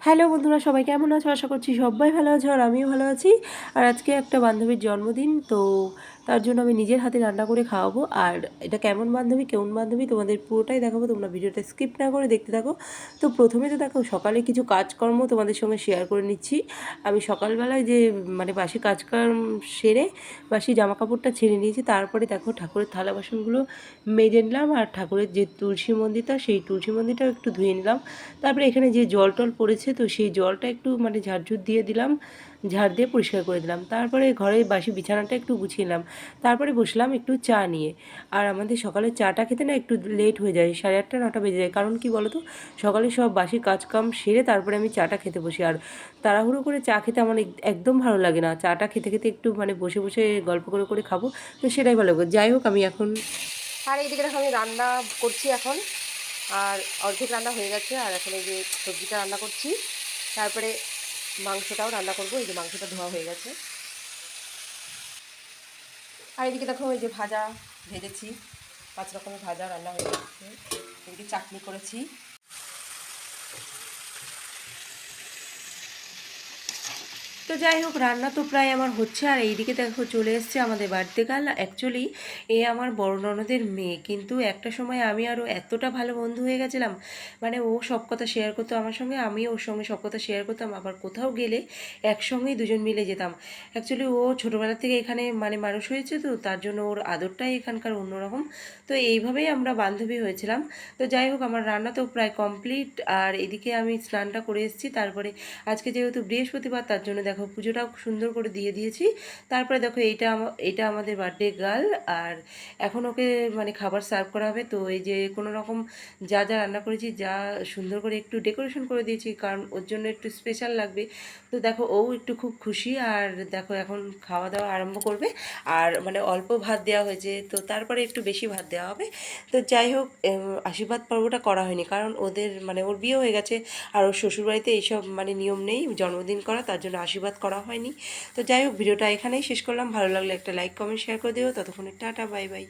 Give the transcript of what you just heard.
Hello বন্ধুরা, সবাই কেমন আছো? আশা করছি সবাই ভালো আছো আর আমিও ভালো আছি। আর আজকে একটা বান্ধবীর জন্মদিন, তো তার জন্য আমি নিজের হাতে রান্না করে খাওয়াবো। আর এটা কেমন বান্ধবী কেমন বান্ধবী তোমাদের পুরোটাই দেখাবো, তোমরা ভিডিওটা স্কিপ না করে দেখতে থাকো। তো প্রথমে তো দেখো, সকালে কিছু কাজকর্ম তোমাদের সঙ্গে শেয়ার করে নিচ্ছি। আমি সকালবেলায় যে বাসি কাজকর্ম সেরে বাসি জামা কাপড়টা ছেড়ে নিয়েছি, তারপরে দেখো ঠাকুরের থালা বাসনগুলো মেজে নিলাম। আর ঠাকুরের যে তুলসী মন্দিরটা, সেই তুলসী মন্দিরটাও একটু ধুয়ে নিলাম। তারপরে এখানে যে জল টল পড়েছে, তো সেই জলটা একটু ঝাড়ঝুড় দিয়ে দিলাম, ঝাড় দিয়ে পরিষ্কার করে দিলাম। তারপরে ঘরের বাসি বিছানাটা একটু গুছিয়ে নিলাম। তারপরে বসলাম একটু চা নিয়ে। আর আমাদের সকালে চাটা খেতে না একটু লেট হয়ে যায়, 8:30 9টা বেজে যায়। কারণ কি বলো তো, সকালে সব বাসি কাজকাম সেরে তারপরে আমি চাটা খেতে বসি। আর তাড়াহুড়ো করে চা খেতে আমার একদম ভালো লাগে না। চাটা খেতে খেতে একটু বসে বসে গল্প করে করে খাবো, তো সেটাই ভালো লাগে। যাই হোক, আমি এখন আর এইদিকে দেখো আমি রান্না করছি এখন। আর অর্ধেক রান্না হয়ে গেছে। আর এখন এই যে সবজিটা রান্না করছি, তারপরে মাংসটাও রান্না করবো। এই যে মাংসটা ধোয়া হয়ে গেছে। আর এদিকে দেখো এই যে ভাজা ভেজেছি, 5 রকমের ভাজা রান্না হয়ে গেছে। এদিকে চাটনি করেছি। তো যাই হোক, রান্না তো প্রায় আমার হচ্ছে। আর এইদিকে দেখো চলে এসছে আমাদের বাড়িতে কাল। অ্যাকচুয়ালি এ আমার বড় ননদের মেয়ে, কিন্তু একটা সময় আমি আরও এতটা ভালো বন্ধু হয়ে গেছিলাম। ও সব কথা শেয়ার করতো আমার সঙ্গে, আমিও ওর সঙ্গে সব কথা শেয়ার করতাম। আবার কোথাও গেলে একসঙ্গেই দুজন মিলে যেতাম। অ্যাকচুয়ালি ও ছোটোবেলা থেকে এখানে মানুষ হয়েছে, তো তার জন্য ওর আদরটাই এখানকার অন্যরকম। তো এইভাবেই আমরা বান্ধবী হয়েছিলাম। তো যাই হোক, আমার রান্না তো প্রায় কমপ্লিট। আর এদিকে আমি স্নানটা করে এসেছি। তারপরে আজকে যেহেতু বৃহস্পতিবার, তার জন্য দেখো পুজোটাও সুন্দর করে দিয়ে দিয়েছি। তারপরে দেখো এইটা আমাদের বার্থডে গার্ল। আর এখন ওকে খাবার সার্ভ করা হবে। তো এই যে কোনো রকম যা যা রান্না করেছি, যা সুন্দর করে একটু ডেকোরেশন করে দিয়েছি, কারণ ওর জন্য একটু স্পেশাল লাগবে। তো দেখো ও একটু খুব খুশি। আর দেখো এখন খাওয়া দাওয়া আরম্ভ করবে। আর অল্প ভাত দেওয়া হয়েছে, তো তারপরে একটু বেশি ভাত দেওয়া হবে। তো যাই হোক, আশীর্বাদ পর্বটা করা হয়নি, কারণ ওদের ওর বিয়ে হয়ে গেছে। আর ওর শ্বশুরবাড়িতে এইসব নিয়ম নেই জন্মদিন করা, তার জন্য আশীর্বাদ করা হয়নি। তো যাই হোক, ভিডিওটা এখানেই শেষ করলাম। ভালো লাগলে একটা লাইক কমেন্ট শেয়ার করে দিও। ততক্ষণে টাটা, বাই বাই।